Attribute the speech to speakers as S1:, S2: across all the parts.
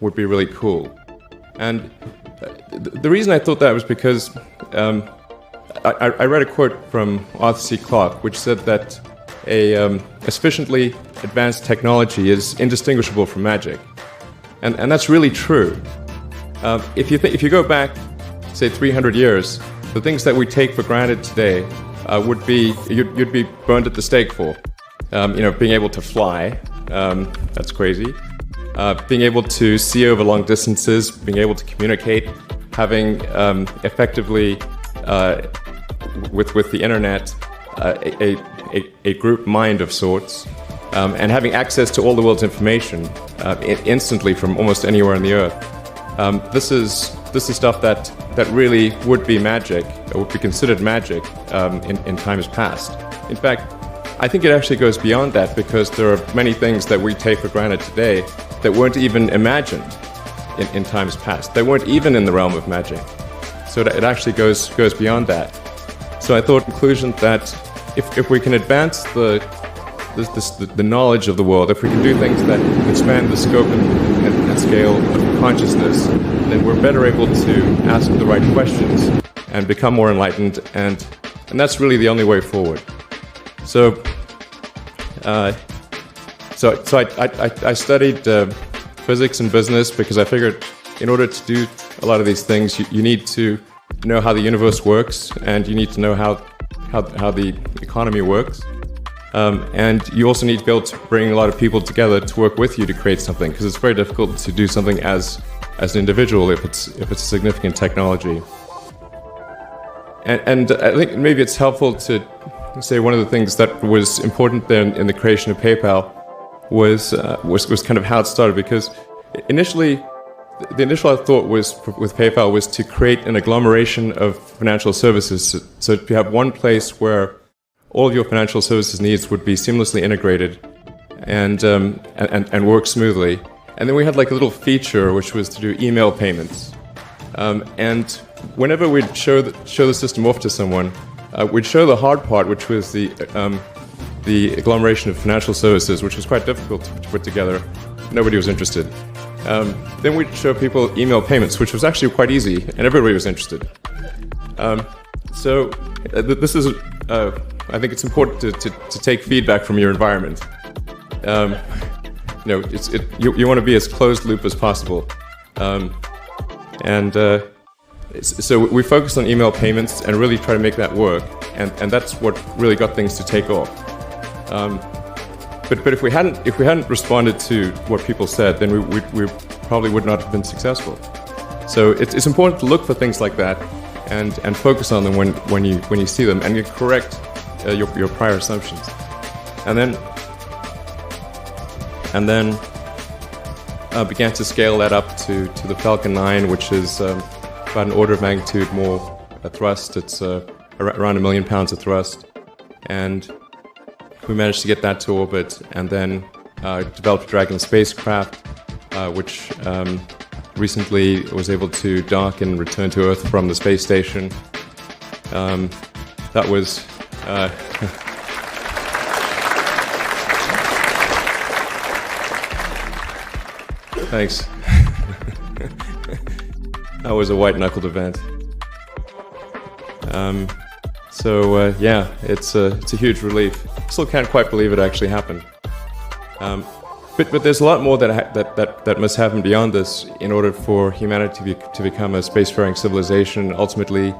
S1: would be really cool. And the reason I thought that was because I read a quote from Arthur C. Clarke, which said that a sufficiently advanced technology is indistinguishable from magic. And that's really true. If you go back, say, 300 years, the things that we take for granted today would be, you'd be burned at the stake for. Being able to fly, that's crazy. Being able to see over long distances, being able to communicate, having effectively, with the internet, a group mind of sorts, and having access to all the world's information instantly from almost anywhere on the earth. This is stuff that really would be magic, or would be considered magic in times past. In fact, I think it actually goes beyond that, because there are many things that we take for granted today that weren't even imagined in times past. They weren't even in the realm of magic. So it actually goes beyond that. So I thought in conclusion that if we can advance the knowledge of the world, if we can do things that expand the scope and scale of consciousness, then we're better able to ask the right questions and become more enlightened, and that's really the only way forward. So I studied physics and business because I figured in order to do a lot of these things, you need to know how the universe works, and you need to know how the economy works. And you also need to be able to bring a lot of people together to work with you to create something, because it's very difficult to do something as an individual if it's a significant technology. And I think maybe it's helpful to say one of the things that was important there in the creation of PayPal was kind of how it started, because initially the initial thought was with PayPal was to create an agglomeration of financial services, so you have one place where all of your financial services needs would be seamlessly integrated and work smoothly. And then we had like a little feature which was to do email payments. And whenever we'd show the system off to someone, we'd show the hard part, which was the agglomeration of financial services, which was quite difficult to put together. Nobody was interested. Then we'd show people email payments, which was actually quite easy, and everybody was interested. This is, I think it's important to take feedback from your environment. You want to be as closed loop as possible. So we focused on email payments and really try to make that work, and that's what really got things to take off. But if we hadn't responded to what people said, then we probably would not have been successful. So it's important to look for things like that and focus on them when you see them, and you correct your prior assumptions. And then began to scale that up to the Falcon 9, which is about an order of magnitude more thrust. It's around 1 million pounds of thrust, and we managed to get that to orbit, and then developed Dragon spacecraft, which recently was able to dock and return to Earth from the space station. That was thanks. That was a white-knuckled event. It's a huge relief. Still can't quite believe it actually happened. But there's a lot more that must happen beyond this in order for humanity to become a spacefaring civilization, ultimately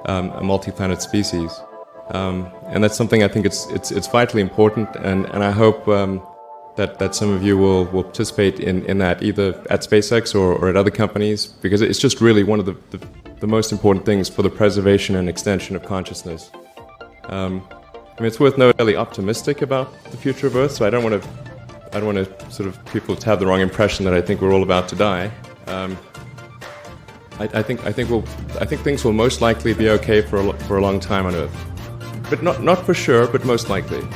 S1: a multi-planet species. And that's something I think it's vitally important, and I hope that some of you will participate in that, either at SpaceX or at other companies, because it's just really one of the most important things for the preservation and extension of consciousness. It's worth noting, I'm really optimistic about the future of Earth, so I don't want to sort of people to have the wrong impression that I think we're all about to die. I think things will most likely be okay for a long time on Earth, but not for sure, but most likely.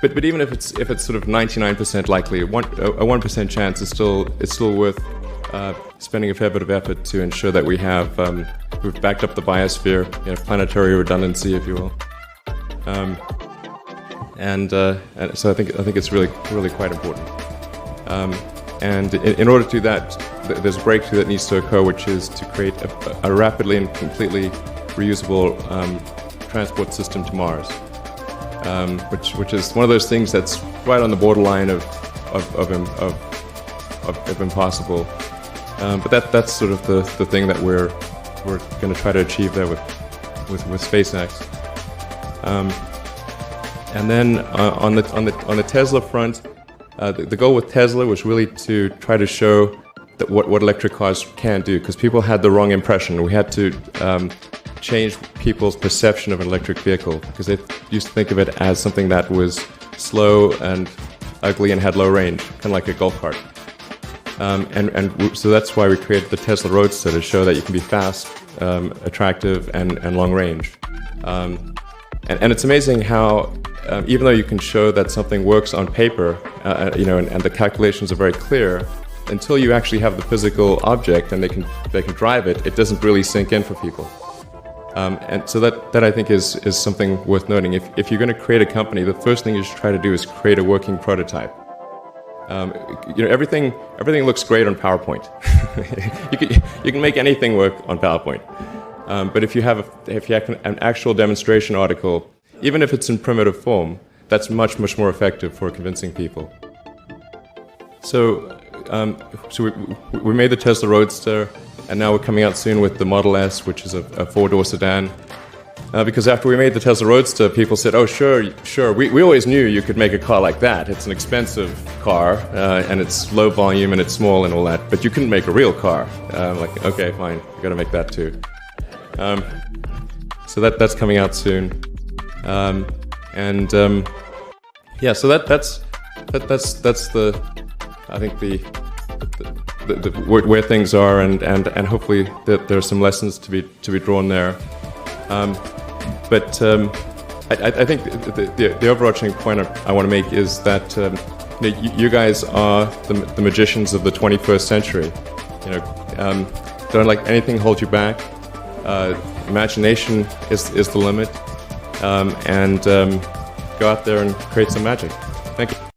S1: But even if it's sort of 99% likely, a 1% chance is still worth spending a fair bit of effort to ensure that we've backed up the biosphere, planetary redundancy, if you will. And so I think it's really quite important. And in order to do that, there's a breakthrough that needs to occur, which is to create a rapidly and completely reusable transport system to Mars, which is one of those things that's right on the borderline of impossible. But that's sort of the thing that we're going to try to achieve there with SpaceX. And then on the Tesla front, the goal with Tesla was really to try to show that what electric cars can do, because people had the wrong impression. We had to change people's perception of an electric vehicle, because they used to think of it as something that was slow and ugly and had low range, kind of like a golf cart. So that's why we created the Tesla Roadster, to show that you can be fast, attractive, and long range. And it's amazing how, even though you can show that something works on paper, and the calculations are very clear, until you actually have the physical object and they can drive it, it doesn't really sink in for people. And so that I think is something worth noting. If you're going to create a company, the first thing you should try to do is create a working prototype. Everything looks great on PowerPoint. you can make anything work on PowerPoint. But if you have an actual demonstration article, even if it's in primitive form, that's much more effective for convincing people. So we made the Tesla Roadster, and now we're coming out soon with the Model S, which is a 4-door sedan. Because after we made the Tesla Roadster, people said, "Oh, sure. We always knew you could make a car like that. It's an expensive car, and it's low volume, and it's small and all that. But you couldn't make a real car." Like, okay, fine, you got to make that too. So that's coming out soon. So that's the I think the where things are, and hopefully that there are some lessons to be drawn there. But I think the overarching point I want to make is that you guys are the magicians of the 21st century. Don't let anything hold you back. Imagination is the limit, and go out there and create some magic. Thank you.